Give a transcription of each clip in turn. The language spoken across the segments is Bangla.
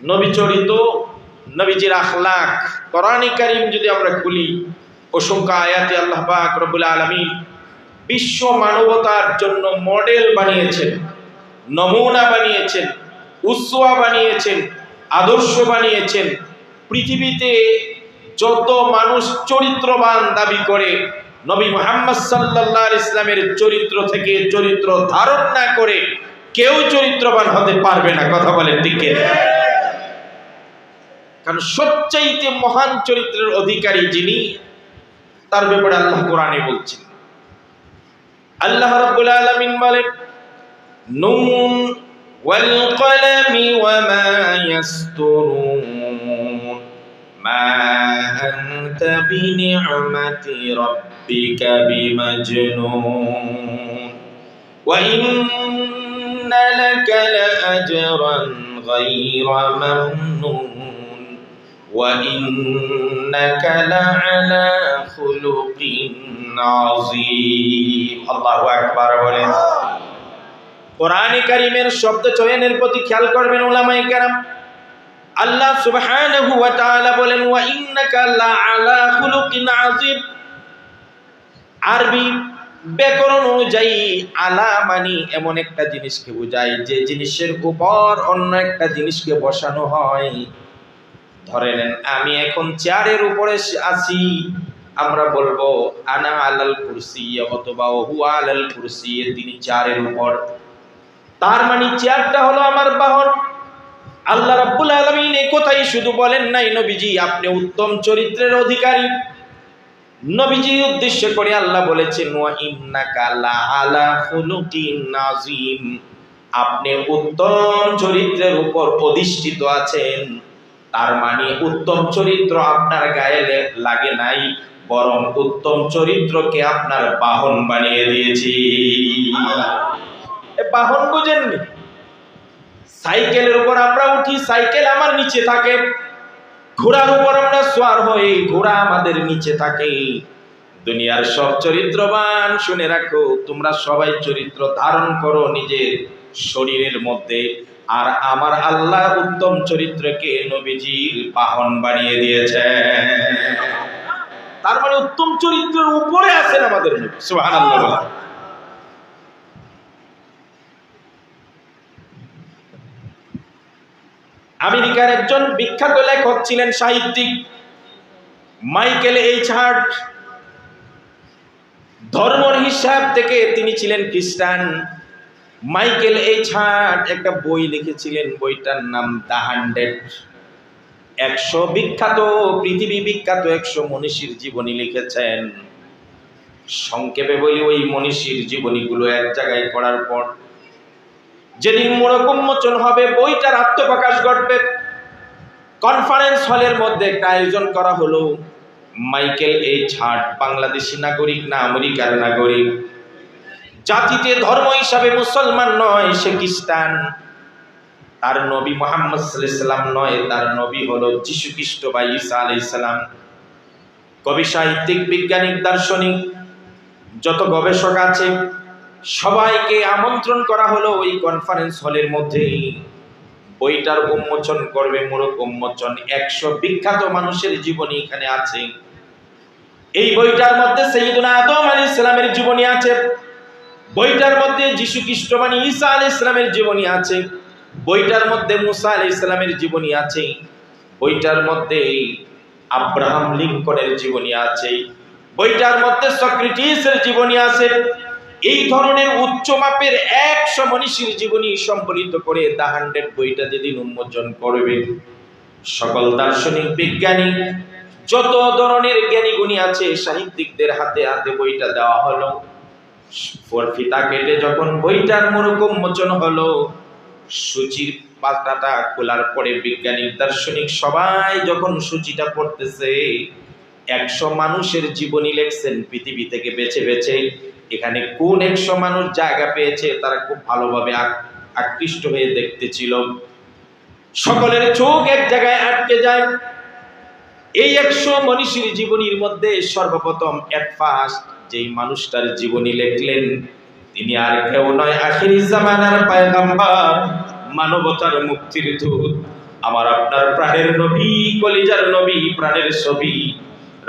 নবী চরিত, নবীজির আখলাক। কোরআনে কারীম যদি আমরা খুলি, অসংখ্য আয়াতে আল্লাহ পাক রব্বুল আলামিন বিশ্ব মানবতার জন্য মডেল বানিয়েছেন, নমুনা বানিয়েছেন, উসওয়া বানিয়েছেন, আদর্শ বানিয়েছেন। পৃথিবীতে যত মানুষ চরিত্রবান দাবি করে, নবী মুহাম্মদ সাল্লাল্লাহু আলাইহি ইসলামের চরিত্র থেকে চরিত্র ধারণ না করে কেউ চরিত্রবান হতে পারবে না। কথা বলেন ঠিক কিনা? কারণ সবচাইতে মহান চরিত্রের অধিকারী যিনি, তার ব্যাপারে আল্লাহ কোরআনে বলছেন। আল্লাহ রাব্বুল আলামিন বলেন, নুন ওয়াল কলামি ওয়া মা ইয়াসতুরুন মা আনতা বিনি'মাতি রাব্বিকা বিমাজনুন ওয়া ইন্না লাকা লাআজরান গায়রা মামনুন ওয়া ইন্নাকা লাআলা খুলুকিন আযীম। আল্লাহু আকবার বলেন। কোরআনে কারীমের শব্দ চয়নের প্রতি খেয়াল করবেন উলামায়ে কেরাম। আল্লাহ সুবহানাহু ওয়া তাআলা বলেন, ওয়া ইন্নাকা লাআলা খুলুকিন আযীম। আরবি ব্যাকরণ অনুযায়ী আলা মানি এমন একটা জিনিসকে বোঝায় যে জিনিসের উপর অন্য একটা জিনিসকে বসানো হয়। ধরে নেন আমি এখন চেয়ারের উপরে আছি, আমরা বলবো আনা আলাল কুরসি অথবা হুয়া আলাল কুরসি, তিনি চেয়ারের উপর। তার মানে চেয়ারটা হলো আমার বাহন। আল্লাহ রাব্বুল আলামিন এই কথাই শুধু বলেন নাই, নবীজি আপনি উত্তম চরিত্রের অধিকারী। নবীজি উদ্দেশ্য করে আল্লাহ বলেছেন, ওয়া ইন্নাকা লাআলা খুলুকিন আযীম, আপনি উত্তম চরিত্রের উপর অধিষ্ঠিত আছেন। তার মানে উত্তম চরিত্র আপনার গায়ে লাগে নাই, বরং উত্তম চরিত্রকে আপনার বাহন বানিয়ে দিয়েছি। বাহন বুঝেননি? সাইকেলের উপর আমরা উঠি, সাইকেল আমার নিচে থাকে। ঘোড়ার উপর আমরা সওয়ার হই, ঘোড়া আমাদের নিচে থাকে। দুনিয়ার সব চরিত্রবান শুনে রাখো, তোমরা সবাই চরিত্র ধারণ করো নিজের শরীরের মধ্যে, আর আমার আল্লাহ উত্তম চরিত্রকে নবীজির বাহন বানিয়ে দিয়েছে। তার মানে উত্তম চরিত্রের উপরে আছেন আমাদের নবী। সুবহানাল্লাহ। আমেরিকার একজন বিখ্যাত লেখক ছিলেন, সাহিত্যিক, মাইকেল এইচ হার্ট। ধর্মের হিসাব থেকে তিনি ছিলেন খ্রিস্টান। মাইকেল এইচ হার্ট একটা বই লিখেছিলেন, বইটার নাম দ্য 100 বিখ্যাত, পৃথিবী বিখ্যাত 100 মনীষীর জীবনী লিখেছেন। সংক্ষেপে বলি, ওই মনীষীর জীবনীগুলো এক জায়গায় করার পর যেদিন মোড়ক উন্মোচন হবে, বইটার আত্মপ্রকাশ ঘটবে, কনফারেন্স হলের মধ্যে একটা আয়োজন করা হলো। মাইকেল এইচ হার্ট বাংলাদেশি নাগরিক না আমেরিকার নাগরিক, জাতিতে ধর্ম হিসাবে মুসলমান নয়, সে খ্রিস্টান। তার নবী মুহাম্মদ সাল্লাল্লাহু আলাইহি সাল্লাম নয়, তার নবী হলো যীশু খ্রিস্ট বা ঈসা আলাইহিস সালাম। কবি, সাহিত্যিক, বিজ্ঞানিক, দার্শনিক, যত গবেষক আছে সবাইকে আমন্ত্রণ করা হলো ওই কনফারেন্স হলের মধ্যে। বইটার উন্মোচন করবে, মোড়ক উন্মোচন। 100 বিখ্যাত মানুষের জীবনী এখানে আছে। এই বইটার মধ্যে সাইয়্যিদুনা আদম আলাইহিস সালামের জীবনী আছে, বইটার মধ্যে যীশু খ্রিস্ট মানে ঈসা আলাইহিস সালামের জীবনী আছে, বইটার মধ্যে মুসা আলাইহিস সালামের জীবনী আছে, বইটার মধ্যে আব্রাহাম লিঙ্কনের জীবনী আছে, বইটার মধ্যে সক্রেটিসের জীবনী আছে। এই ধরনের উচ্চ মাপের 100 মনীষীর জীবনী সম্বলিত করে দ্য 100 বইটা যেদিন উন্মোচন করবে, সকল দার্শনিক, বিজ্ঞানী, যত ধরনের জ্ঞানী গুণী আছে সাহিত্যিকদের হাতে হাতে বইটা দেওয়া হলো। ফিতা কেটে যখন বইটার মোড়ক উন্মোচন হলো, সূচির পাতাটা খোলার পরে বিজ্ঞানী, দার্শনিক সবাই যখন সূচিটা পড়তেছে, 100 মানুষের জীবনী লেখছেন পৃথিবী থেকে বেছে বেছে। এখানে কোন 100 মানুষ জায়গা পেয়েছে তারা খুব ভালোভাবে আকৃষ্ট হয়ে দেখতেছিল। সকলের চোখ এক জায়গায় আটকে যায়। এই 100 মনীষীর জীবনীর মধ্যে সর্বপ্রথম এট ফার্স্ট যেই মানুষটার জীবনী লিখলেন, তিনি আর কেউ নয়, আখিরি জামানার পয়গম্বর, মানবতার মুক্তির দূত আমার আপনার প্রাণের নবী, কলিজার নবী, প্রাণের ছবি,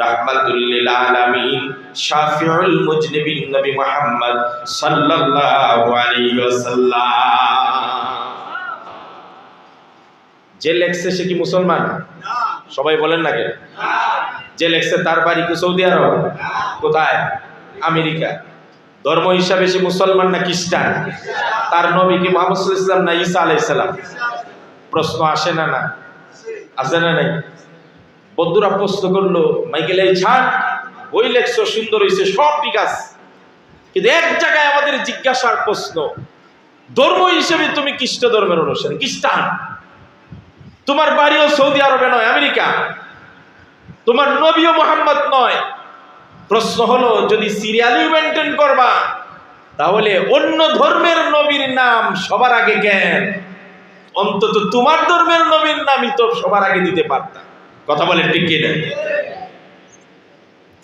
রাহমাতুল লিল আলামিন, শাফিউল মুজনিবিন নবী মুহাম্মদ সাল্লাল্লাহু আলাইহি ওয়াসাল্লাম। যে লেখছে সে কি মুসলমান? সবাই বলেন না কেন? যে লেখছে তার বাড়ি কি সৌদি আরব? কোথায়? আমেরিকা। ধর্ম হিসাবে সে মুসলমান না খ্রিস্টান? তার নবী কি মুহাম্মদ সাল্লাল্লাহু আলাইহি ওয়াসাল্লাম না ঈসা আলাইহিস সালাম? প্রশ্ন আসে না? না আসে না? নাই। বন্ধুরা প্রশ্ন করলো, মাইকেল এই ছাড়, বই লেখছো সুন্দর হয়েছে, সব ঠিক আছে, কিন্তু এক জায়গায় আমাদের জিজ্ঞাসার প্রশ্ন, ধর্ম হিসেবে তুমি খ্রিস্ট ধর্মের অনুসারী, খ্রিস্টান, তোমার বাড়িও সৌদি আরবে নয়, আমেরিকা, তোমার নবীও মুহাম্মদ নয়। প্রশ্ন হলো, যদি সিরিয়ালি মেনটেন করবা তাহলে অন্য ধর্মের নবীর নাম সবার আগে কেন? অন্তত তোমার ধর্মের নবীর নামই তো সবার আগে দিতে পারতাম। কথা বলে ঠিক কিনা?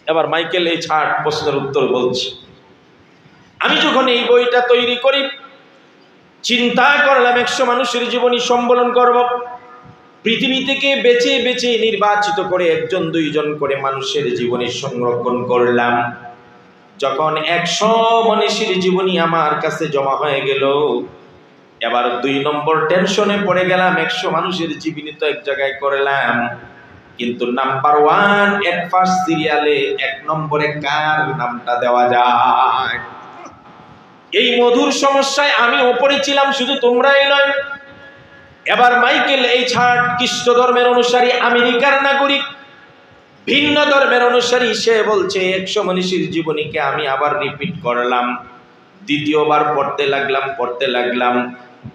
এবার মাইকেল এই ছাড় প্রশ্নের উত্তর বলছি। আমি যখন এই বইটা তৈরি করি, চিন্তা করলাম 100 মানুষের জীবনী সম্বলন করব। পৃথিবী থেকে বেছে বেছে নির্বাচিত করে 1জন 2জন করে মানুষের জীবনী সংরক্ষণ করলাম। যখন 100 মানুষের জীবনী আমার কাছে জমা হয়ে গেল, এবার 2 নম্বর টেনশনে পড়ে গেলাম। 100 মানুষের জীবনী তো এক জায়গায় করলাম, কিন্তু নাম্বার 1 এট ফার্স্ট সিরিয়ালে 1 নম্বরে কার নামটা দেওয়া যায়? এই মধুর সমস্যায় আমি ওপরে ছিলাম, শুধু তোমরাই নয়। এবার মাইকেল এই ছাড় খ্রিস্ট ধর্মের অনুসারী, আমেরিকার নাগরিক, ভিন্ন ধর্মের অনুসারী, সে বলছে 100 মানুষের জীবনীকে আমি আবার রিপিট করলাম, দ্বিতীয়বার পড়তে লাগলাম।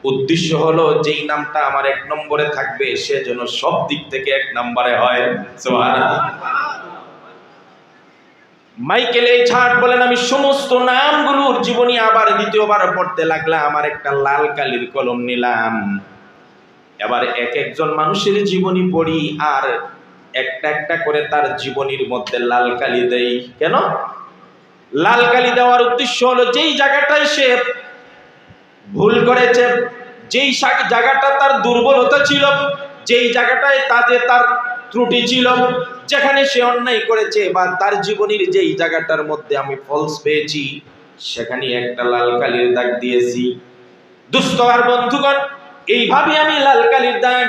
উদ্দেশ্য হলো যেই নামটা আমার 1 নম্বরে থাকবে সে যেন সব দিক থেকে 1 নম্বরে হয়। সুবহানাল্লাহ। মাইকেল এই ছাড় বলেন, আমি সমস্ত নামগুলোর জীবনী আবার দ্বিতীয়বার পড়তে লাগলাম। আমার একটা লাল কালির কলম নিলাম, এবার এক একজন মানুষের জীবনী পড়ি আর একটা একটা করে তার জীবনীর মধ্যে লাল কালি দেই। কেন লাল কালি দেওয়ার উদ্দেশ্য হলো, যেই জায়গাটায় সে ভুল করেছে, যেই জায়গাটা তার দুর্বলতা ছিল, যেই জায়গাটায় তার ত্রুটি ছিল, যেখানে সে অন্যায় করেছে, বা তার জীবনীর যেই জায়গাটার মধ্যে আমি ফলস পেয়েছি, সেখানে একটা লাল কালির দাগ দিয়েছি। দুস্থ আর বন্ধুগণ, এইভাবে আমি লাল কালির দাগ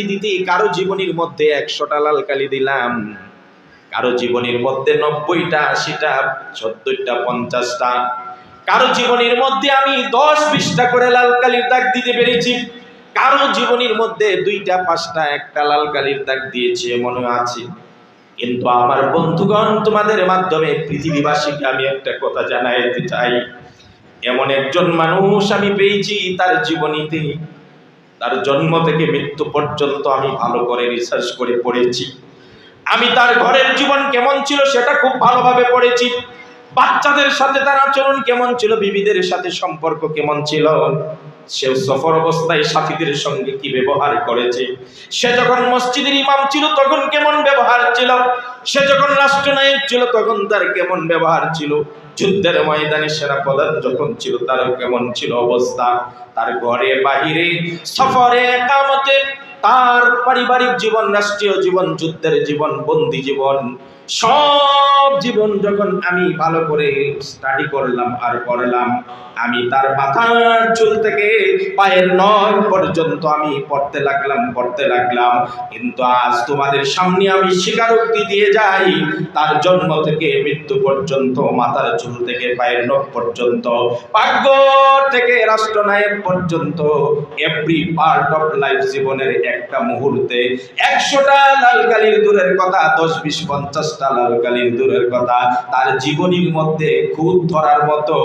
দিতে কারো জীবনীর মধ্যে 100টা লাল কালি দিলাম, কারো জীবনীর মধ্যে 90টা, 80টা, 70টা, 50টা, কারো জীবনীর মধ্যে আমি 10-20টা করে লাল কালির দাগ দিতে পেরেছি, কারো জীবনীর মধ্যে 2টা, 5টা, 1টা লাল কালির দাগ দিয়েছে মনে আছে। কিন্তু আমার বন্ধুগণ, তোমাদের মাধ্যমে পৃথিবীবাসীকে আমি একটা কথা জানাইতে চাই, এমন একজন মানুষ আমি পেয়েছি, তার জীবনীতে তার জন্ম থেকে মৃত্যু পর্যন্ত আমি ভালো করে রিসার্চ করে পড়েছি। আমি তার ঘরের জীবন কেমন ছিল সেটা খুব ভালোভাবে পড়েছি, বাচ্চাদের সাথে তার আচরণ কেমন ছিল, বিবিদের সাথে সম্পর্ক কেমন ছিল, সে সফর অবস্থায় সাথীদের সঙ্গে কি ব্যবহার করেছে, সে যখন মসজিদের ইমাম ছিল তখন কেমন ব্যবহার ছিল, সে যখন রাষ্ট্রনায়ক ছিল তখন তার কেমন ব্যবহার ছিল, যুদ্ধের ময়দানে সেনাপ্রধান যখন ছিল তার কেমন ছিল অবস্থা, তার ঘরে বাহিরে, সফরে, একামতে, তার পারিবারিক জীবন, রাষ্ট্রীয় জীবন, যুদ্ধের জীবন, বন্দী জীবন, সব জীবন যখন আমি ভালো করে স্টাডি করলাম আর পড়লাম, আমি তার মাথার চুল থেকে পায়ের নখ পর্যন্ত আমি পড়তে লাগলাম। কিন্তু আজ তোমাদের সামনে আমি স্বীকারোক্তি দিয়ে যাই, তার জন্ম থেকে মৃত্যু পর্যন্ত, মাথার চুল থেকে পায়ের নখ পর্যন্ত, ভাগ্য থেকে রাষ্ট্রনায়ক পর্যন্ত, এভরি পার্ট অফ লাইফ, জীবনের একটা মুহূর্তে 100টা লাল কালির দূরের কথা, 10, 20, 50টা লাল কালির দূরের কথা, তার জীবনীর মধ্যে খুদ ধরার মতো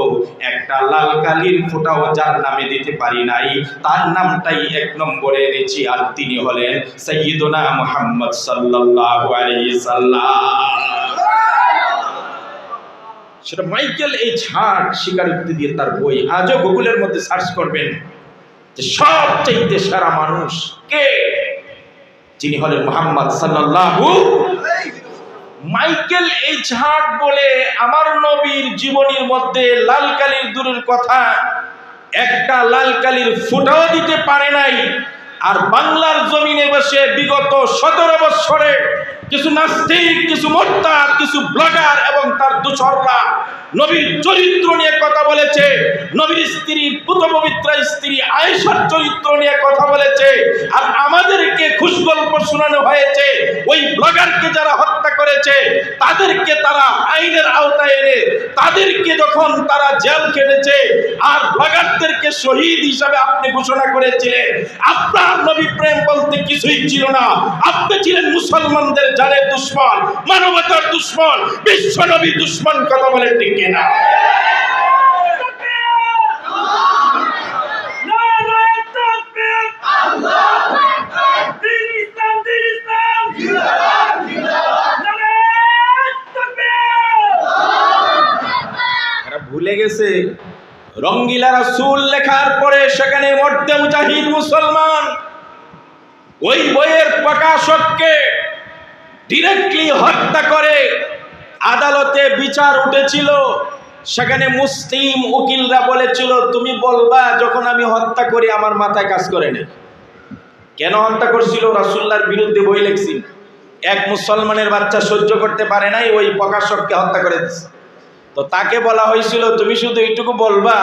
একটা লাল কালির ফোঁটাও যার নামে দিতে পারি নাই, তার নামটাই 1 নম্বরে এনেছি, আর তিনি হলেন সাইয়্যিদুনা মুহাম্মদ সাল্লাল্লাহু আলাইহি সাল্লাম। সেটা মাইকেল এই ছাড় স্বীকারোক্তি দিয়ে তার বই, আজও গুগলের মধ্যে সার্চ করবেন যে সবচেয়ে সেরা মানুষ কে, যিনি হলেন মুহাম্মদ সাল্লাল্লাহু। মাইকেল এই ছাড় বলে আমার নবীর জীবনীর মধ্যে লাল কালির দূরের কথা, একটা লাল কালির ফোঁটাও দিতে পারে নাই, আর বাংলার জমিনে বসে বিগত 17 বছরে কিছু নাস্তিক, কিছু মোরতাদ, কিছু ব্লগার এবং তার দোসররা নবীর চরিত্র নিয়ে কথা বলেছে, নবীর স্ত্রী, পুত পবিত্র স্ত্রী আয়েশার চরিত্র নিয়ে কথা বলেছে। আর আমাদেরকে খুশগল্প শোনানো হয়েছে ওই ব্লগারকে যারা হত্যা করেছে তাদেরকে তারা আইনের আওতায় এনে তাদেরকে যখন তারা জেল খেটেছে আর ব্লগারদেরকে শহীদ হিসাবে আপনি ঘোষণা করেছিলেন। আপনার নবী প্রেম বলতে কিছুই ছিল না, আপনি ছিলেন মুসলমানদের জানের দুশ্মন, মানবতার দুশ্মন, বিশ্ব নবীর দুশ্মন। কথা বলেন ঠিক কিনা? ভুলে গেছে রঙ্গিলা রাসূল লেখার পরে সেখানে মর্দে মুজাহিদ মুসলমান ওই বইয়ের প্রকাশককে ডিরেক্টলি হত্যা করে আদালতে বিচার উঠেছিল। সেখানে মুসলিম উকিলরা বলেছিল, তুমি বলবা যখন আমি হত্যা করি আমার মাথায় কাজ করে না। কেন হত্যা করছিল? রাসূলুল্লাহর বিরুদ্ধে বই লিখছিল। এক মুসলমানের বাচ্চা সহ্য করতে পারে নাই, ওই প্রকাশককে হত্যা করে দিচ্ছে। তো তাকে বলা হয়েছিল, তুমি শুধু এইটুকু বলবা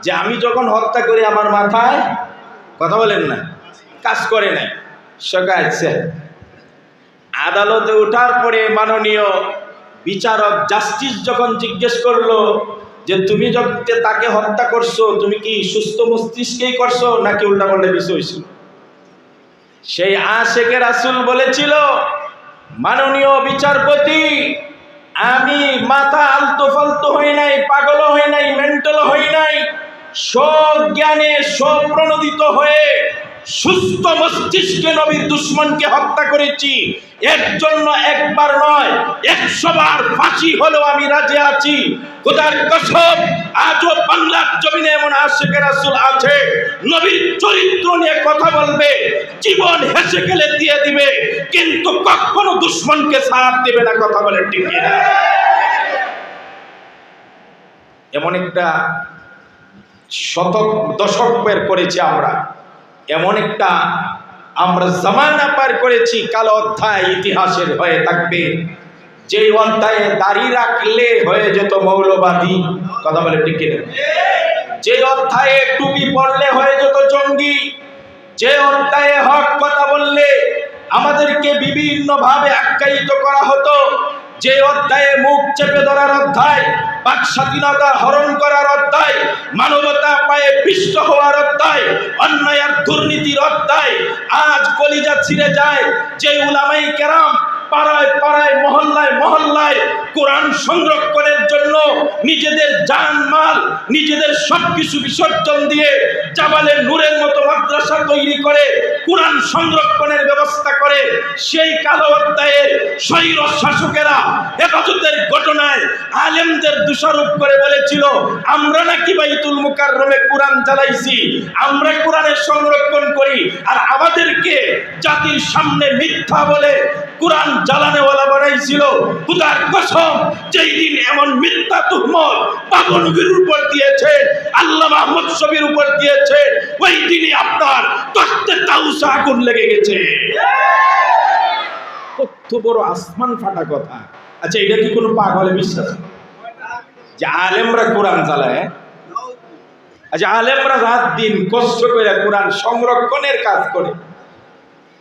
যে আমি যখন হত্যা করি আমার মাথায়, কথা বলেন না, কাজ করে নাই। সকাইছে আদালতে ওঠার পরে মাননীয় বিচারক জাস্টিস যখন জিজ্ঞেস করলো যে তুমি যখন তাকে হত্যা করছো তুমি কি সুস্থ মস্তিষ্কেই করছো নাকি উল্টাপাল্টা কিছু হয়েছিল? সেই আশেকে রাসূল বলেছিল, মাননীয় বিচারপতি, আমি মাথা আলতো ফালতো হই নাই, পাগল হই নাই, মেন্টাল হই নাই, সজ্ঞানে স্বপ্রণোদিত হয়ে সুস্থ মস্তিষ্কে নবীর দুশ্মনকে হত্যা করেছি। এর জন্য একবার নয় 100 বার ফাঁসি হলেও আমি রাজি আছি। খোদার কসম, আজও বাংলার জমিনে এমন আশিকে রাসূল আছে নবীর চরিত্র নিয়ে কথা বলবে, জীবন হেসে খেলে দিয়ে দিবে, কিন্তু কখনো দুশ্মনকে সাথ দেবে না। কথা বলে ঠিক কিনা? এমন একটা দশক বের করেছি আমরা, এমন একটা আমরা জামানা পার করেছি, কালো অধ্যায় ইতিহাসের হয়ে থাকবে। যে অধ্যায়ে দাড়ি রাখলে হয়ে যেত মৌলবাদী। কথা বলে ঠিক কিনা? যে অধ্যায়ে টুপি পরলে হয়ে যেত জঙ্গি, যে অধ্যায়ে হক কথা বললে আমাদেরকে বিভিন্ন ভাবে আখ্যায়িত করা হতো, যে অধ্যায়ে মুখ চেপে ধরার অধ্যায়, বাক স্বাধীনতা হরণ করার অধ্যায়, মানবতা পায়ে পিষ্ট হওয়ার অধ্যায়, অন্যায় আর দুর্নীতির অধ্যায়, আজ কলিজা ছিঁড়ে যায়। যে উলামায়ে কেরাম পাড়ায় পাড়ায়, মহল্লায় মহল্লায় কোরআন সংরক্ষণের জন্য নিজেদের জানমাল, নিজেদের সবকিছু বিসর্জন দিয়ে জাবালে নূরের মতো মাদ্রাসা তৈরি করে কোরআন সংরক্ষণের ব্যবস্থা করে, সেই কালো অধ্যায়ের স্বৈর শাসকেরা হেফাজতের ঘটনায় আলেমদের দোষারোপ করে বলেছিল, আমরা নাকি বাইতুল মুকাররমে কোরআন জ্বালাইছি, আমরা কোরআনের সংরক্ষণ করি, আর আমাদেরকে জাতির সামনে মিথ্যা বলে কোরআন জ্বালানেওয়ালা বানাইছিল। খোদার কসম, যেই দিন এমন মিথ্যা তুহমত পাবনগীর উপর দিয়েছে, আল্লামা আহমদ শফির উপর দিয়েছে, ওই দিনই আপনার তখতে তাউসা আগুন লেগে গেছে। কত বড় আসমান ফাটা কথা। আচ্ছা, এটা কি কোনো পাগলে বিশ্বাস যে আলেমরা কোরআন জ্বালায়? আচ্ছা, আলেমরা রাত দিন কষ্ট করে কোরআন সংরক্ষণের কাজ করে।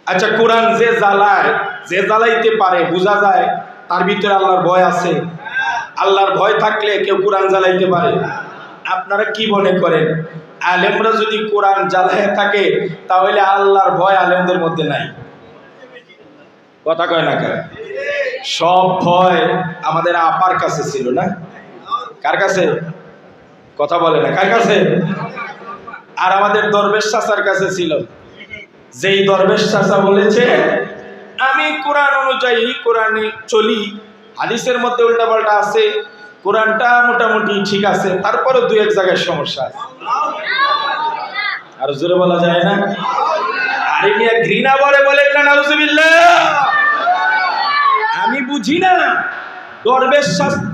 আচ্ছা, কোরআন যে জ্বালায়, যে জ্বালাইতে পারে, বোঝা যায় তার ভিতরে আল্লাহর ভয় আছে। আল্লাহর ভয় থাকলে কেউ কোরআন জ্বালাইতে পারে? আপনারা কি মনে করেন, আলেমরা যদি কোরআন জ্বালায় থাকে তাহলে আল্লাহর ভয় আলেমদের মধ্যে নাই? কথা কয় না কেন? সব ভয় আমাদের আপার কাছে ছিল না? কার কাছে? কথা বলে না, কার কাছে? আর আমাদের দরবেশ চাচার কাছে ছিল। যেই দরবেশ চাচা বলেছে আমি কোরআন অনুযায়ী কোরআনে চলি, হাদিসের মধ্যে উল্টাপাল্টা আছে, কোরআনটা মোটামুটি ঠিক আছে, তারপরে দুই এক জায়গায় সমস্যা আছে। আর জোরে বলা যায় না? আরে মিয়া, ঘৃণা ভরে বলেন না নাউজুবিল্লাহ। আমি বুঝি না, দরবেশ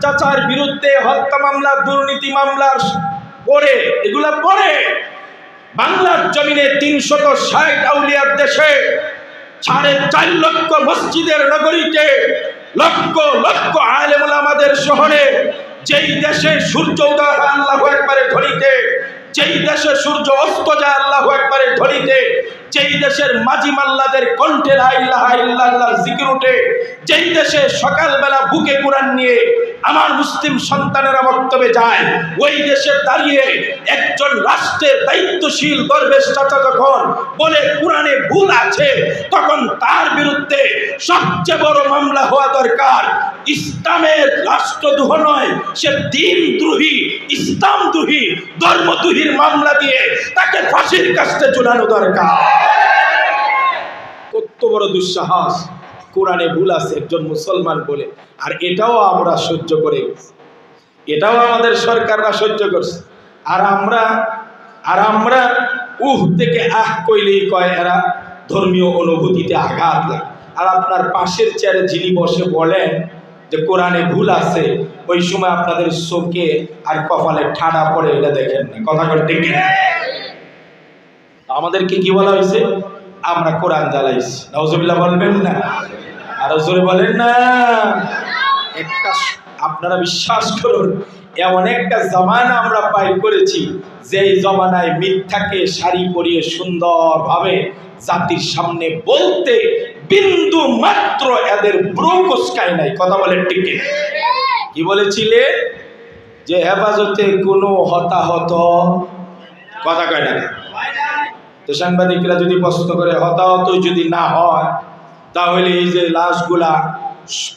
চাচার বিরুদ্ধে হত্যা মামলা, দুর্নীতি মামলার পরে, এগুলা পরে বাংলার জমিনে 360 আউলিয়ার দেশে 4.5 লক্ষ মসজিদের নগরীতে লক্ষ লক্ষ আলেম ওলামাদের শহরে, যেই দেশে সূর্য উদয় হয় আল্লাহু আকবারের ধ্বনিতে, যেই দেশে সূর্য অস্ত যায় আল্লাহু আকবারের ধ্বনিতে, যেই দেশের মাঝি মাল্লাদের কণ্ঠে লা ইলাহা ইল্লাল্লাহর জিকির ওঠে, যেই দেশে সকালবেলা বুকে কোরআন নিয়ে আমার মুসলিম সন্তানেরা বক্তব্যে যায়, ওই দেশে দাঁড়িয়ে একজন রাষ্ট্রের দায়িত্বশীল দরবেশ চাচা যখন বলে কোরআনে ভুল আছে, তখন তার বিরুদ্ধে সবচেয়ে বড় মামলা হওয়া দরকার। ইসলামের রাষ্ট্রদ্রোহ নয়, সে দ্বীনদ্রোহী, ইসলামদ্রোহী, ধর্মদ্রোহীর মামলা দিয়ে তাকে ফাঁসির কাস্টে ঝুলানো দরকার। কত বড় দুঃসাহস! কোরআনে ভুল আছে একজন মুসলমান বলে, আর এটাও আমরা সহ্য করে গেছি, এটাও আমাদের সরকাররা সহ্য করছে। আর আমরা থেকে আহ কইলেই কয় এরা ধর্মীয় অনুভূতিতে আঘাত লাগে। আর আপনার পাশের চেয়ারে যিনি বসে বলেন যে কোরআনে ভুল আছে, ওই সময় আপনাদের চোখে আর কপালে ঠাডা পড়ে, এটা দেখেন না। কথা বলতে কি আমাদেরকে কি বলা হয়েছে? আমরা কোরআন জ্বালাইছি। নাউজুবিল্লাহ বলবেন না? আরো জোরে বলেন না। একটা আপনারা বিশ্বাস করুন, এমন একটা জামানা আমরা পার করেছি, যেই জামানায় মিথ্যাকে শাড়ি পরিয়ে সুন্দরভাবে জাতির সামনে বলতে বিন্দু মাত্র এদের ব্রোকসকাই নাই। কথা বলেন ঠিক কি বলেছিলে? যে হেফাজতে কোনো হতাহত, কথা কয় না। তো সাংবাদিকরা যদি প্রশ্ন করে হতাহত যদি না হয়, তাহলে এই যে লাশগুলা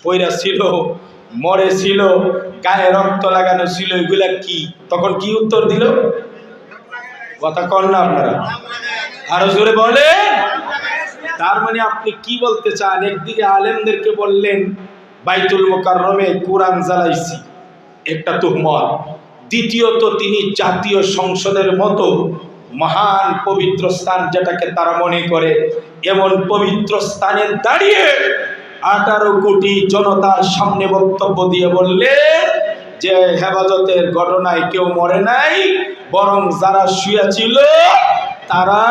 পয়রা ছিল, মরে ছিল, গায়ে রক্ত লাগানো ছিল, এগুলা কি? তখন কি উত্তর দিল? কথা কন না আপনারা? আরো জোরে বলে। তার মানে আপনি কি বলতে চান? একদিকে আলেমদেরকে বললেন বাইতুল মুকাররমে কোরআন জ্বালাইছি, একটা তুহমত। দ্বিতীয়ত তিনি জাতীয় সংসদের মতো মহান পবিত্র স্থান, যেটাকে তারা মনে করে, এমন পবিত্র স্থানে দাঁড়িয়ে 18 কোটি জনতার সামনে বক্তব্য দিয়ে বললে যে হেফাজতের ঘটনায় কেউ মরে নাই, বরং যারা শুয়েছিল তারা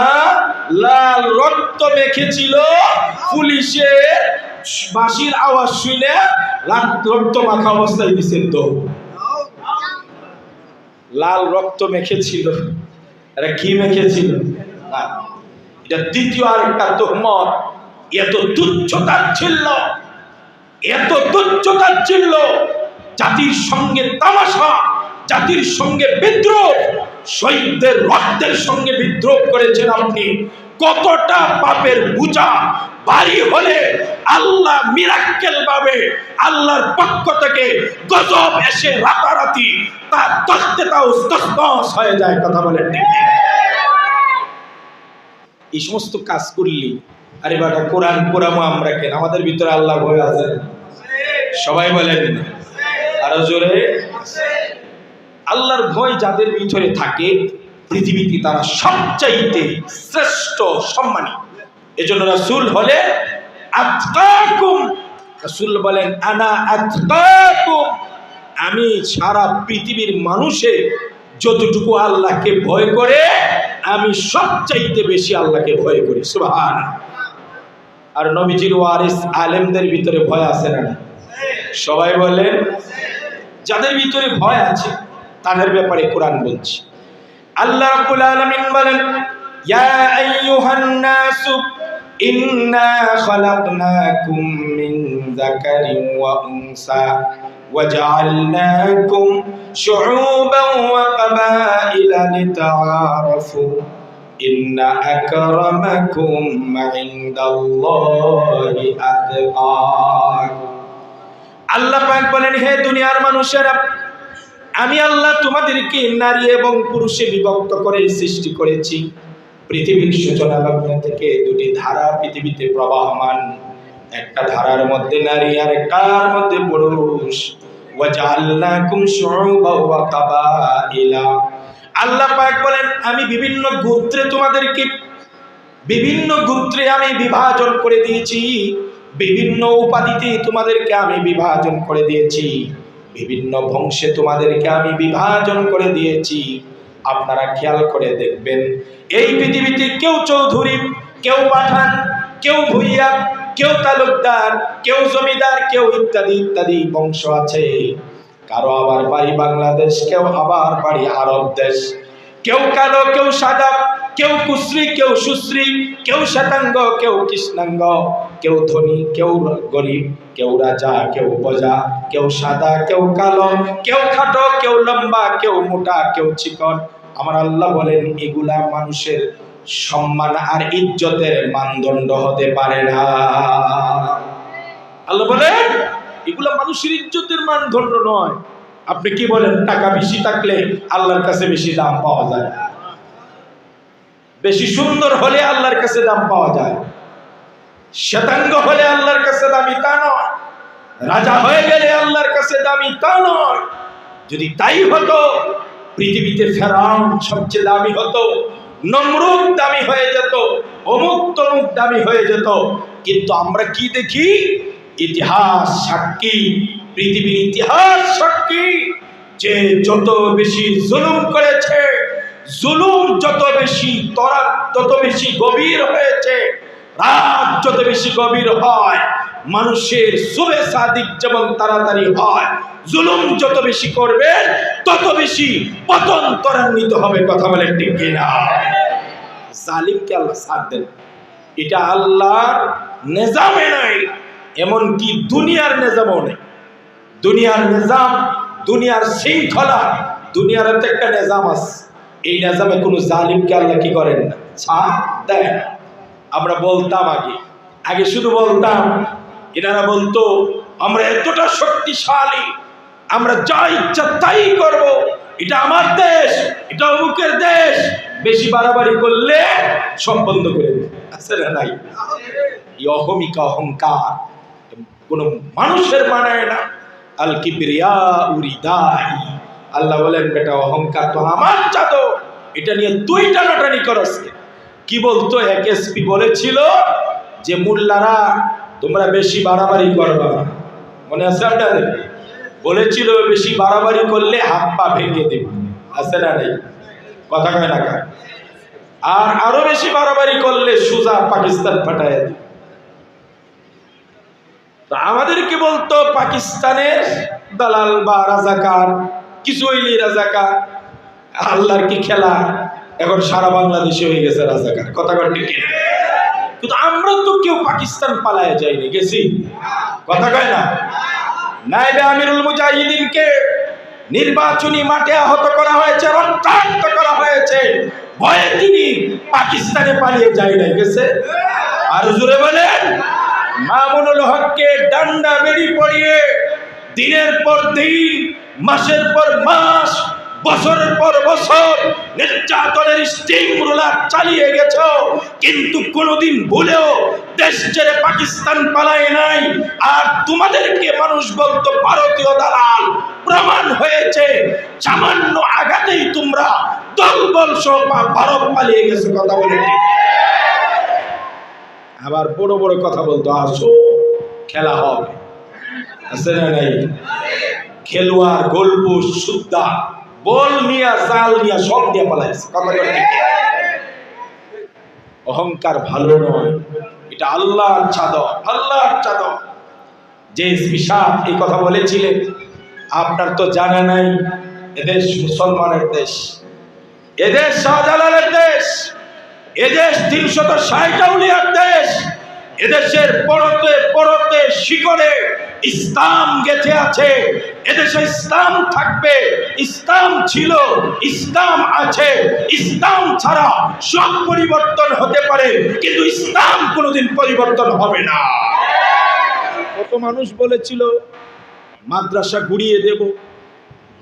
লাল রক্ত মেখেছিল, পুলিশের বাঁশির আওয়াজ শুনে রক্ত মাখা অবস্থায় দিচ্ছেন। তো লাল রক্ত মেখেছিল, এরা কি মেখেছিল? এটা দ্বিতীয় আরেকটা তুহমত। এত তুচ্ছতাচ্ছিল্য, এত তুচ্ছতাচ্ছিল্য, জাতির সঙ্গে তামাশা, জাতির সঙ্গে বিদ্রোহ, শহীদদের রক্তের সঙ্গে বিদ্রোহ করেছেন আপনি। কতটা পাপের বোঝা ভারী হলে আল্লাহ মিরাক্কেল ভাবে আল্লাহর পক্ষ থেকে গজব এসে রাতারাতি তার তখতেটাও তছনছ হয়ে যায়। কথা বলেন ঠিক? এই সমস্ত কাজ করলি, আরে বাটা কোরআন পড়াবো আমরা কেন? আমাদের ভিতরে আল্লাহ ভয় আছে? সবাই বলেন আরো জোরে। আল্লাহর ভয় যাদের ভিতরে থাকে, পৃথিবীতে তারা সবচাইতে শ্রেষ্ঠ সম্মানী। এজন্য রাসূল হলে আতকাকুম, রাসূল বলেন আনা আতকাকুম, আমি সারা পৃথিবীর মানুষে যতটুকু আল্লাহকে ভয় করে, আমি সবচাইতে বেশি আল্লাহকে ভয় করি। সুবহানাল্লাহ। আর নবীজির ওয়ারিস আলেমদের ভিতরে ভয় আছে না? সবাই বলেন। যাদের ভিতরে ভয় আছে তাদের ব্যাপারে কোরআন বলছে। আল্লাহ রাব্বুল আলামিন বলেন, ইয়া আইয়ুহান নাসু ইন্না খালাকনাকুম মিন যাকারিন ওয়া উনসা ওয়া জাআলনাকুম শুউবান ওয়া কাবাইলা লিতাআরাফু ইন্না আকরামাকুম ইনদাল্লাহি আতকাকুম। আল্লাহ পাক বলেন, হে দুনিয়ার মানুষেরা, আমি আল্লাহ তোমাদেরকে নারী এবং পুরুষে বিভক্ত করে সৃষ্টি করেছি। পৃথিবীর সূচনা লগ্ন থেকে দুটি ধারা পৃথিবীতে প্রবাহমান, একটা ধারার মধ্যে নারী আর একটার মধ্যে পুরুষ। ওয়াজআলনাকুম শুউবান ওয়া কাবাইলা। আল্লাহ পাক বলেন, আমি বিভিন্ন গোত্রে তোমাদেরকে, বিভিন্ন গোত্রে আমি বিভাজন করে দিয়েছি, বিভিন্ন উপাধিতে তোমাদেরকে আমি বিভাজন করে দিয়েছি, বিভিন্ন বংশে তোমাদেরকে আমি বিভাজন করে দিয়েছি। আপনারা খেয়াল করে দেখবেন, এই পৃথিবীতে কেউ চৌধুরী, কেউ পাঠান, কেউ ভুইয়া, কেউ তালুকদার, কেউ জমিদার, কেউ ইত্যাদি ইত্যাদি বংশ আছে। কারো আবার বাড়ি বাংলাদেশ, কেউ আবার বাড়ি আরব দেশ। কেউ কালো, কেউ সাদা, কেউ কুশ্রী, কেউ সুশ্রী, কেউ শ্বেতাঙ্গ, কেউ কৃষ্ণাঙ্গ, কেউ ধনী, কেউ গরিব, কেউ রাজা, কেউ প্রজা, কেউ সাদা, কেউ কালো, কেউ খাটো, কেউ লম্বা, কেউ মোটা, কেউ চিকন। আমার আল্লাহ বলেন এগুলা মানুষের সম্মান আর ইজ্জতের মানদণ্ড হতে পারে না। আল্লাহ বলেন এগুলা মানুষের ইজ্জতের মানদণ্ড নয়। আপনি কি বলেন? টাকা বেশি থাকলে আল্লাহর কাছে বেশি দাম পাওয়া যায়, বেশি সুন্দর হলে আল্লাহর কাছে দাম পাওয়া যায়। শ্বেতাঙ্গ হলে আল্লাহর কাছে দামি তা নয়, রাজা হয়ে গেলে আল্লাহর কাছে দামি তা নয়। যদি তাই হতো পৃথিবীতে ফেরাউন সবচেয়ে দামি হতো, নমরুদ দামি হয়ে যেত, অমুক তমুক দামি হয়ে যেত। কিন্তু আমরা কি দেখি? ইতিহাস সাক্ষী, পৃথিবীর ইতিহাস সাক্ষী যে যত বেশি জুলুম করেছে, জুলুম যত বেশি তত বেশি গভীর হয়েছে, রাত যত বেশি গভীর হয়, মানুষের শুভে সাদিক যেমন তাড়াতাড়ি হয়, জুলুম যত বেশি করবে তত বেশি পতন ত্বরান্বিত হবে। কথা বলেন ঠিক কিনা? জালিমকে আল্লাহ সাথ দেন, এটা আল্লাহর নিজামে নাই, এমনকি দুনিয়ার নিজামও নেই। দুনিয়ার নিজাম, দুনিয়ার শৃঙ্খলা, দুনিয়ার তো একটা নিজাম আছে, এই নিজামে কোনো জালিমকে আল্লাহ কি করেন না, ছাড় দেন। আমরা বলতাম আগে শুধু বলতাম, এনারা বলতো আমরা এতটা শক্তিশালী, আমরা যা ইচ্ছা তাই করব, এটা আমার দেশ, এটা অমুকের দেশ। বেশি বাড়াবাড়ি করলে সব বন্ধ করে দেবে, আছে না নাই? এই অহমিকা, অহংকার কোন মানুষের মানায় না। আল কিবরিয়া উরিদাই, আল্লাহ বলেন বেটা অহংকার তো আমার চাদর, এটা নিয়ে তুই টানাটানি করস। কি বলতো? এক এসপি বলেছিল যে মোল্লারা তোমরা বেশি বাড়াবাড়ি করবা, মনে আছে আপনাদের? বলেছিল বেশি বাড়াবাড়ি করলে হাত পা ভেঙে দেব, আছে না নেই? কথা কয় না? আর আরো বেশি বাড়াবাড়ি করলে সোজা পাকিস্তান ফাটায় দেব। আমাদেরকে বলতো পাকিস্তানের দালাল বা রাজাকার, কিছু হইলি রাজাকার। আল্লাহর কি খেলা, এখন সারা বাংলাদেশে হয়ে গেছে রাজাকার। কথা কয় ঠিক কিনা? কিন্তু আমরা তো কেউ পাকিস্তান পালায় যাইনি, গেছি? কথা কয় না? নায়েবে আমিরুল মুজাহিদিনকে নির্বাচনী মাঠে আহত করা হয়েছে, রক্তাক্ত করা হয়েছে, ভয়ে তিনি পাকিস্তানে পালিয়ে যায় নাই, গেছে? আর জোরে বলেন, মামুনুল হককে ডান্ডা বেড়ি পড়িয়ে দিনের পর দিন, মাসের পর মাস, বছরের পর বছর নির্যাতনের স্টিম রোলার চালিয়ে গেছ, কিন্তু কোনোদিন ভুলেও দেশ ছেড়ে পাকিস্তান পালায় নাই। আর তোমাদেরকে মানুষ বলতো ভারতীয় দালাল, প্রমাণ হয়েছে সামান্য আঘাতেই তোমরা দলবল সহ ভারত পালিয়ে গেছে। কথা বলে আবার বড় বড় কথা বলতো, আসো খেলা হবে, আছে না নাই? খেলোয়াড়, গোলপুষ, সুদ্দা, বল নিয়া, জাল নিয়া, সব নিয়ে পালাইছে। কথা বলে অহংকার ভালো নয়, এটা আল্লাহর চাদর, আল্লাহর চাদর। যে বিশাল এই কথা বলেছিলেন, আপনার তো জানা নাই, এদেশ মুসলমানের দেশ, এদেশ শাহজালালের দেশ, এদেশ ৩৬০ আউলিয়ার দেশ। এদেশের পরতে পরতে শিকড়ে ইসলাম গেঁথে আছে। এদেশে ইসলাম থাকবে, ইসলাম ছিল, ইসলাম আছে। ইসলাম ছাড়া সব পরিবর্তন হতে পারে, কিন্তু ইসলাম কোনোদিন পরিবর্তন হবে না। কত মানুষ বলেছিল মাদ্রাসা গুড়িয়ে দেব,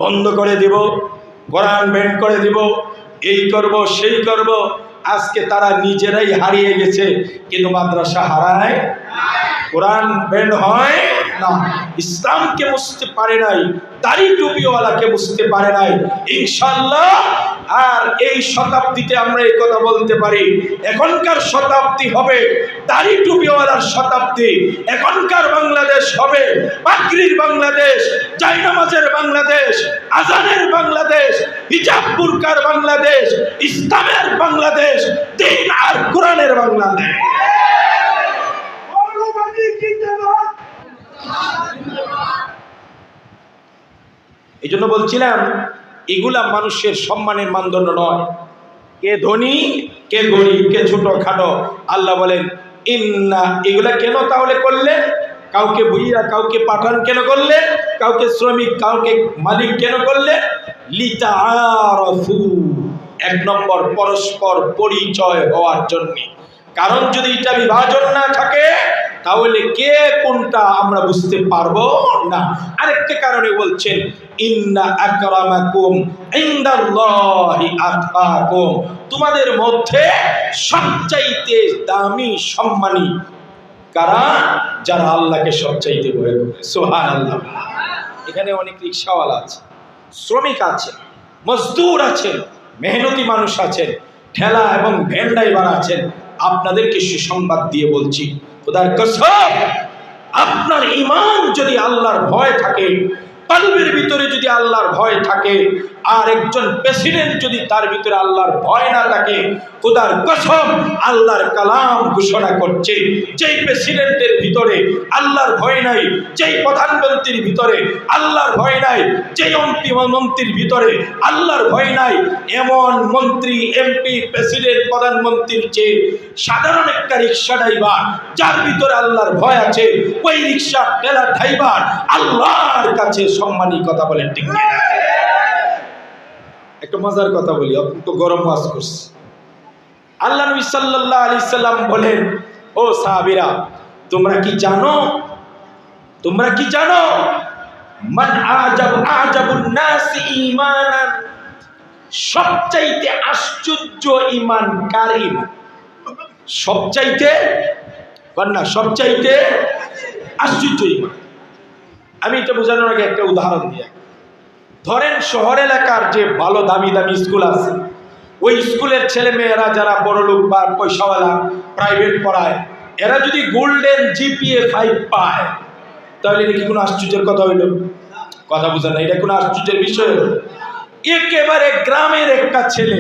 বন্ধ করে দেব, কোরআন ব্যান করে দেব, এই করব সেই করব। আজকে তারা নিজেরাই হারিয়ে গেছে, কিন্তু মাদ্রাসা হারায়, কোরআন ব্যান হয় না, ইসলামকে বুঝতে পারে নাই, দাড়ি টুপিওয়ালাকে বুঝতে পারে নাই। ইনশাআল্লাহ আর এই শতাব্দীতে আমরা এই কথা বলতে পারি, এখনকার শতাব্দী হবে দাড়ি টুপিওয়ালার শতাব্দী। এখনকার বাংলাদেশ হবে পাগড়ির বাংলাদেশ, জায়নামাজের বাংলাদেশ, আজানের বাংলাদেশ, হিজাব বুরকার বাংলাদেশ, ইসলামের বাংলাদেশ, দ্বীন আর কোরআনের বাংলাদেশ। এই জন্য বলছিলাম এগুলা মানুষের সম্মানের মানদণ্ড নয়। কে ধনী, কে গরিব, কে ছোট খাটো, আল্লাহ বলেন ইন্না। এগুলা কেন তাহলে করলেন? কাউকে বুইয়া, কাউকে পাঠান কেন করলেন? কাউকে শ্রমিক, কাউকে মালিক কেন করলেন? লিতাআরাফু, এক নম্বর পরস্পর পরিচয় হওয়ার জন্য। কারণ যদি এটা বিভাজন না থাকে তাহলে কে কোনটা আমরা বুঝতে পারবো না। আরেকটা কারণে বলছেন ইন্না আকরামাকুম ইনদাল্লাহি আতকাকুম, তোমাদের মধ্যে সবচাইতে দামি সম্মানী কারা? যারা আল্লাহকে সবচাইতে ভয় করে। সুবহানাল্লাহ। এখানে অনেক রিকশাওয়ালা আছে, শ্রমিক আছে, মজদুর আছেন, মেহনতি মানুষ আছেন, ঠেলা এবং ভ্যান ড্রাইভার আছেন। আপনাদেরকে সুসংবাদ দিয়ে বলছি, খোদার কসম, আপনার ঈমান যদি আল্লাহর ভয় থাকে, কলবের ভিতরে যদি আল্লাহর ভয় থাকে, আর একজন প্রেসিডেন্ট যদি তার ভিতরে আল্লাহর ভয় না থাকে, খোদার কসম আল্লাহর কালাম ঘোষণা করছে, যেই প্রেসিডেন্টের ভিতরে আল্লাহর ভয় নাই, যেই প্রধানমন্ত্রীর ভিতরে আল্লাহর ভয় নাই, যেই মন্ত্রীর ভিতরে আল্লাহর ভয় নাই, এমন মন্ত্রী, এমপি, প্রেসিডেন্ট, প্রধানমন্ত্রীর চেয়ে সাধারণ একটা রিক্সা ড্রাইভার যার ভিতরে আল্লাহর ভয় আছে, ওই রিক্সা ঠেলা ড্রাইভার আল্লাহর কাছে সম্মানী। কথা বলেন ঠিক না? একটা মজার কথা বলি, অত্যন্ত গরম ওয়াজ করছি। আল্লাহ নবী সাল্লাল্লাহু আলাইহি সাল্লাম বলেন, ও সাহাবীরা, তোমরা কি জানো, তোমরা কি জানো, মান আজাবুন নাসি ঈমানান, সবচাইতে আশ্চর্য ঈমান কার ঈমান? সবচাইতে না, সবচাইতে আশ্চর্য ঈমান। আমি এটা বোঝানোর আগে একটা উদাহরণ দিই। ধরেন শহর এলাকার যে ভালো দামি দামি স্কুল আছে, ওই স্কুলের ছেলে মেয়েরা যারা বড় লোক বা পয়সাওয়ালা প্রাইভেট পড়ায়, এরা যদি গোল্ডেন জিপিএ 5 পায়, তাহলে এটা কি কোনো আশ্চর্যের কথা হইল? কথা বুঝেন না, এটা কোনো আশ্চর্যের বিষয় হলো? একেবারে গ্রামের একটা ছেলে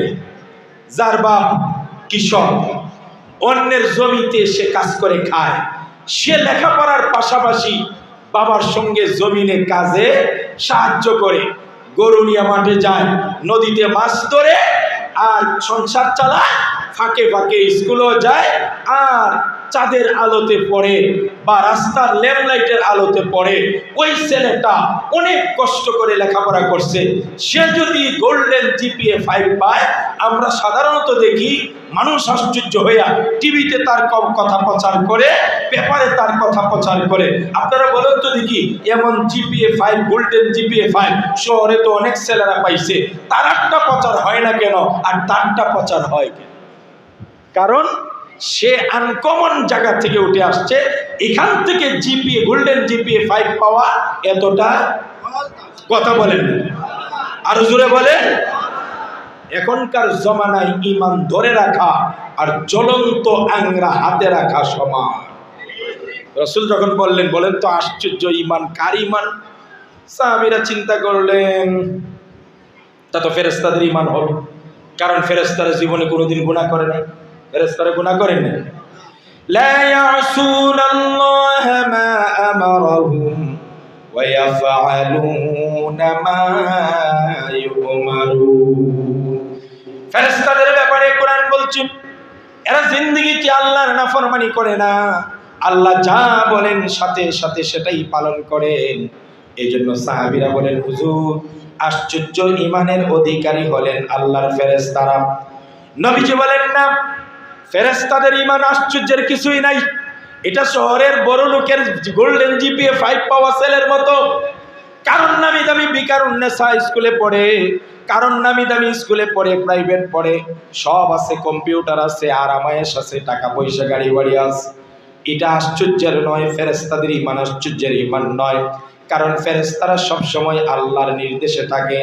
যার বাপ কৃষক, অন্যের জমিতে সে কাজ করে খায়, সে লেখাপড়ার পাশাপাশি বাবার সঙ্গে জমিনে কাজে সাহায্য করে, গরু নিয়ে মাঠে যায়, নদীতে মাছ ধরে আর সংসার চালায়, ফাঁকে ফাঁকে স্কুলেও যায়, আর চাঁদের আলোতে পড়ে বা রাস্তার ল্যাম্প লাইটের আলোতে পড়ে। ওই ছেলেটা অনেক কষ্ট করে লেখাপড়া করছে, সে যদি গোল্ডেন জিপিএ 5 পায়, আমরা সাধারণত দেখি মানুষ আশ্চর্য হইয়া টিভিতে তার কথা প্রচার করে, পেপারে তার কথা প্রচার করে। আপনারা বলেন তো দেখি, এমন জিপিএ 5, গোল্ডেন জিপিএ 5 শহরে তো অনেক ছেলেরা পাইছে, তারটা প্রচার হয় না কেন আর তারটা প্রচার হয় কেন? কারণ সে আনকমন জায়গা থেকে উঠে আসছে। এখান থেকে জিপিএ, গোল্ডেন জিপিএ 5 পাওয়া এতটা, কথা বলেন আরো জোরে বলেন। এখনকার জমানায় ঈমান ধরে রাখা আর জ্বলন্ত আংরা হাতে রাখা সমান। রাসূল যখন বললেন, বলেন তো আশ্চর্য ঈমান কার ঈমান? সাহাবীরা চিন্তা করলেন, তা তো ফেরেশতাদের ঈমান হবে, কারণ ফেরেশতারা জীবনে কোনোদিন গুনাহ করে নাই। ফেরেশতারা গুনাহ করেন না। লা ইয়াসুনাল্লাহা মা আমারাহুম ওয়া ইয়াফআলুনা মা ইউমারুন। ফেরেশতাদের ব্যাপারে কোরআন বলছে, এরা জিন্দেগিতে আল্লাহর নাফরমানি করে না, আল্লাহ যা বলেন সাথে সাথে সেটাই পালন করেন। এই জন্য সাহাবীরা বলেন, হুজুর আশ্চর্য ঈমানের অধিকারী হলেন আল্লাহর ফেরেশতারা। নবীজি বলেন, না, ফেরেশতাদের ঈমান আশ্চর্যের কিছুই নাই, এটা শহরের বড় লোকের গোল্ডেন জিপিএ 5 পাওয়া ছেলের মতো। কারণ নামি দামি বিকারুন্নেসা স্কুলে পড়ে, কারণ নামি দামি স্কুলে পড়ে, প্রাইভেট পড়ে, সব আছে, কম্পিউটার আছে, আরামায়েশ আছে, টাকা পয়সা গাড়ি বাড়ি আছে। এটা আশ্চর্যের নয়, ফেরেশতাদের ঈমান আশ্চর্যের ঈমান নয়। কারণ ফেরেশতারা সব সময় আল্লাহর নির্দেশে থাকে।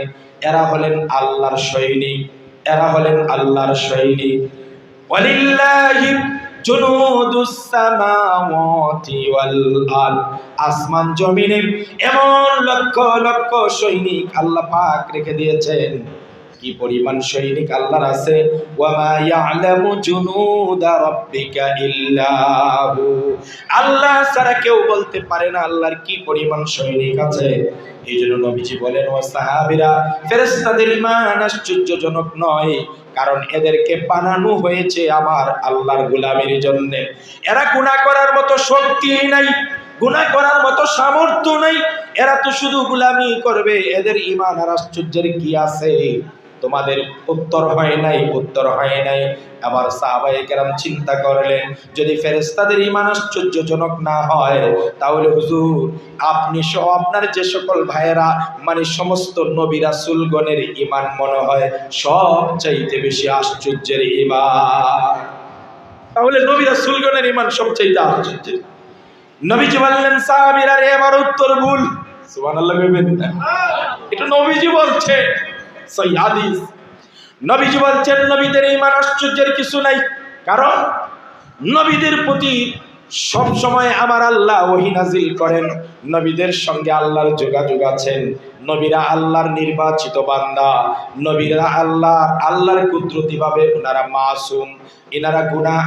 এরা হলেন আল্লাহর সৈনিক, এরা হলেন আল্লাহর সৈনিক। ওয়ালিল্লাহি জুনুদুস সামাওয়াতি ওয়াল আরদ, আসমান জমিনে এমন লক্ষ লক্ষ সৈনিক আল্লাহ পাক রেখে দিয়েছেন। কি পরিমাণ সৈনিক আল্লাহর আছে! ওয়ামা ইয়ালামু জুনুদা রাব্বিকা ইল্লা হু, আল্লাহ ছাড়া কেউ বলতে পারে না আল্লাহর কি পরিমাণ সৈনিক আছে। এই জন্য নবীজি বলেন, ও সাহাবীরা, ফেরেশতাদের ঈমান আশ্চর্যজনক নয়, কারণ এদেরকে বানানো হয়েছে আমার আল্লাহর গোলামীর জন্য। এরা গুনাহ করার মতো শক্তি নাই, গুনাহ করার মতো সামর্থ্য নাই, এরা তো শুধু গোলামি করবে। এদের ঈমান আর আশ্চর্যের কি আছে? তোমাদের উত্তর হয় নাই, উত্তর হয় নাই। আবার সাহাবায়ে কেরাম চিন্তা করলেন, যদি ফেরেশতাদের ঈমান আশ্চর্যজনক না হয়, তাহলে হুজুর আপনি সহ আপনার যে সকল ভাইয়েরা, মানে সমস্ত নবী রাসূলগণের ঈমান মনে হয় সবচাইতে বেশি আশ্চর্যের ঈমান। তাহলে নবী রাসূলগণের ঈমান সবচাইতে আশ্চর্যের। নবীজি বললেন, সাহাবীরা রে, আমার উত্তর ভুল। সুবহানাল্লাহ বলবেন না? এটা নবীজি বলছে, সহিহ হাদিস। নবীজি বলছেন নবীদের ঈমান আশ্চর্যের কিছু নাই, কারণ নবীদের প্রতি সব সময় আমার আল্লাহ ওহী নাজিল করেন। নবীদের সঙ্গে আল্লাহর যোগাযোগ আছেন। নবীরা আল্লাহর নির্বাচিত বান্দা, নবীরা আল্লাহর কুদরতি ভাবে ওনারা মাসুম। এনারা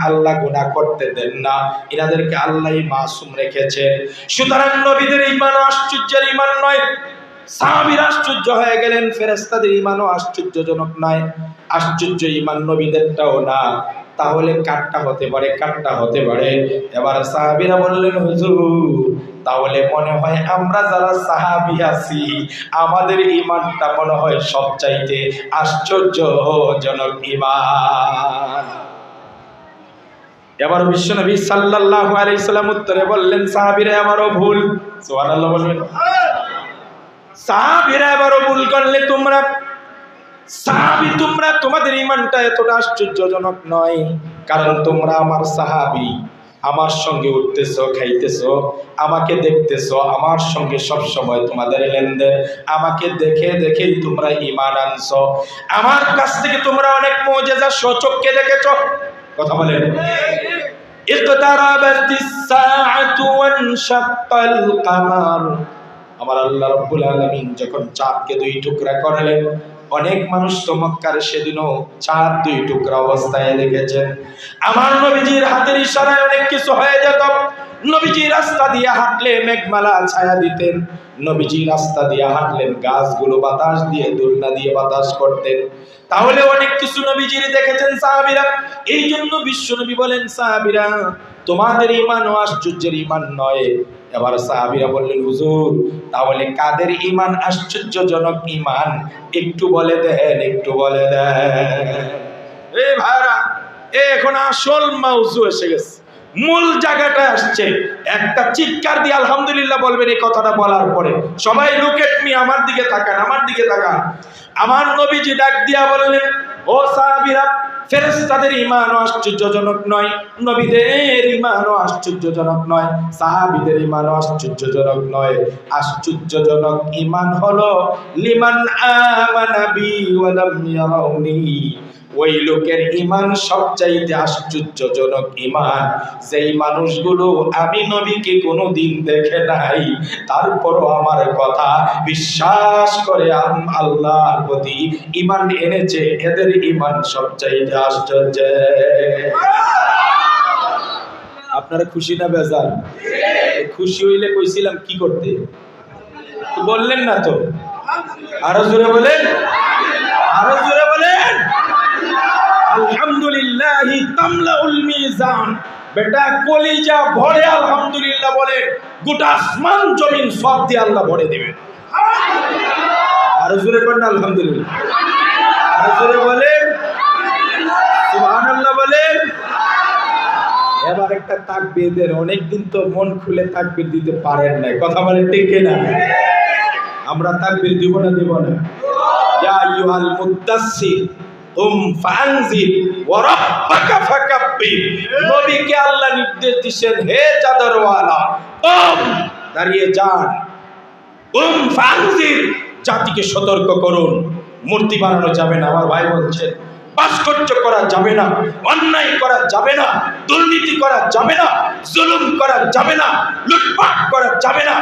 আল্লাহ গুনাহ করতে দেন না, এনাদেরকে আল্লাহই মাসুম রেখেছেন। সুতরাং নবীদের ঈমান আশ্চর্যের ঈমান নয়। সাহাবীরা আশ্চর্য হয়ে গেলেন, ফেরেশতাদের ঈমানও আশ্চর্যজনক নয়, আশ্চর্য ঈমান নবীদেরটাও না। তাহলে কাটটা হতে পারে, কাটটা হতে পারে। এবার সাহাবীরা বললেন, হুজুর তাহলে মনে হয় আমরা যারা সাহাবী আছি, আমাদের ঈমানটা মনে হয় সবচাইতে আশ্চর্যজনক ঈমান। এবার বিশ্বনবী সাল্লাল্লাহু আলাইহি সাল্লাম উত্তরে বললেন, সাহাবীরা আমারও ভুল। সুবহানাল্লাহ বলবেন? সাহাবীরা এবারও ভুল করলে, তোমরা সাহাবী, তোমাদের ঈমানটা এতটা আশ্চর্যজনক নয়, কারণ তোমরা আমার সাহাবী, আমার সঙ্গে উঠতেছো, খাইতেছো, আমাকে দেখতেছো, আমার সঙ্গে সব সময় তোমাদের লেনদেন, আমাকে দেখে দেখেই তোমরা ঈমান আনছো। আমার কাছ থেকে তোমরা অনেক মুজিজা স্বচক্ষে দেখেছো। কথা বলেন? ইকতারাবাতিস সাআতু ওয়ানশাক্কাল কামার, আমার আল্লাহ রাব্বুল আলামিন যখন চাঁদকে দুই টুকরা করলেন, অনেক মানুষ তো মক্কার সেদিনও চাঁদ দুই টুকরা অবস্থায় দেখেছেন। আমার নবীজির হাতের ইশারায় অনেক কিছু হয়ে যেত। নবীজি রাস্তা দিয়ে হাঁটলে মেঘমালা ছায়া দিতেন, নবীজি রাস্তা দিয়ে হাঁটলেন, গাছগুলো বাতাস দিয়ে, দোলনা দিয়ে বাতাস করতেন। তাহলে অনেক কিছু নবীজির দেখেছেন সাহাবীরা। এই জন্য বিশ্বনবী বলেন, সাহাবীরা তোমাদের ঈমানও আশ্চর্যের ঈমান নয়। এবার সাহাবীরা বললেন, হুজুর তাহলে কাদের ঈমান আশ্চর্যজনক ঈমান? একটু বলে দেন, একটু বলে দেন। এই ভাইরা, এখন আসল মাউজু এসে গেছে, মূল জায়গাটা আসছে। একটা চিৎকার দিয়ে আলহামদুলিল্লাহ বলবেন এই কথাটা বলার পরে। সবাই লুক এট মি, আমার দিকে তাকান, আমার দিকে তাকান। আমার নবীজি ডাক দিয়া বললেন, ও সাহাবীরা, ফেরেশতাদের ঈমানও আশ্চর্যজনক নয়, নবীদের ঈমানও আশ্চর্যজনক নয়, সাহাবীদের ঈমানও আশ্চর্যজনক নয়। আশ্চর্যজনক ঈমান হলো লিমান আমানা বি ওয়া লাম ইয়ারাউনি, ওই লোকের ঈমান সবচাইতে আশ্চর্যজনক ঈমান যেই মানুষগুলো আমি নবীকে কোনোদিন দেখে নাই, তারপরও আমার কথা বিশ্বাস করে আল্লাহর প্রতি ঈমান এনেছে, এদের ঈমান সবচাইতে আশ্চর্য। আপনারা খুশি না বেজার? খুশি হইলে কইছিলাম কি করতে, বললেন না তো? আরো জোরে বলেন, আরো জোরে বলেন। আলহামদুলিল্লাহি তামলাউল মিজান। বেটা কলিজা ভরে আলহামদুলিল্লাহ বলে, গোটা আসমান জমিন সব দিয়ে আল্লাহ ভরে দিবেন। আরো জোরে করেন আলহামদুলিল্লাহ, আরো জোরে বলেন সুবহানাল্লাহ বলেন। এবার একটা তাকবীর দেন, অনেকদিন তো মন খুলে তাকবীর দিতে পারেন নাই, কথা বলেন ঠিক না? আমরা তাকবীর দিব না, দিব না? ইয়া আইয়ুহাল মুদাসসির, কুম ফানজির ওয়া রাব্বাকা ফাকাব্বির। নবীকে আল্লাহ নির্দেশ দিয়েছেন, হে চাদরওয়ালা কুম, দাঁড়িয়ে যান, কুম ফানজির, জাতিকে সতর্ক করুন। মূর্তি বানানো যাবে না, আমার ভাই বলছেন, ভাস্কর্য করা যাবে না, অন্যায় করা যাবে না, দুর্নীতি করা যাবে না, জুলুম করা যাবে না, লুটপাট করা যাবে না।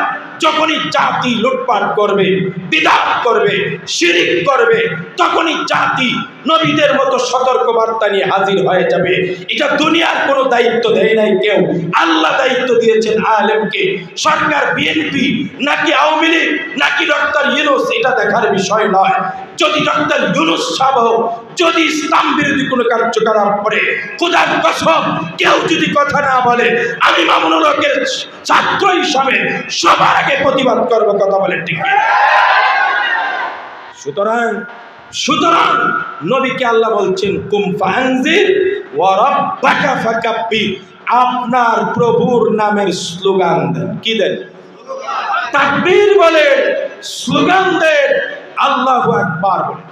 যখনই জাতি লুটপাট করবে, বিদআত করবে, শিরক করবে, তখনই জাতি নবীদের মতো সতর্ক বার্তা নিয়ে হাজির হয়ে যাবে। এটা দুনিয়ার কোনো দায়িত্ব দেয় নাই কেউ, আল্লাহ দায়িত্ব দিয়েছেন আলেমকে। সরকার বিএনপি নাকি আওয়ামী লীগ নাকি ডক্টর ইউনূস, এটা দেখার বিষয় নয়। যদি ডক্টর ইউনূস সাহেব যদি ইসলাম বিরোধী কোনো কার্যকলাপ করে, খোদার কসম কেউ যদি কথা না বলে, আমি মামুনুল হকের ছাত্র হিসাবে সবার আগে প্রতিবাদ করব। কথা বলেন ঠিক কি? সুতরাং নবীকে আল্লাহ বলছেন, কুম ফানজির ওয়া রাব্বাকা ফাকাব্বির, আপনার প্রভুর নামের স্লোগান দেন। কি দেন? তাকবীর বলেন, স্লোগান দেন, আল্লাহু আকবার বলেন।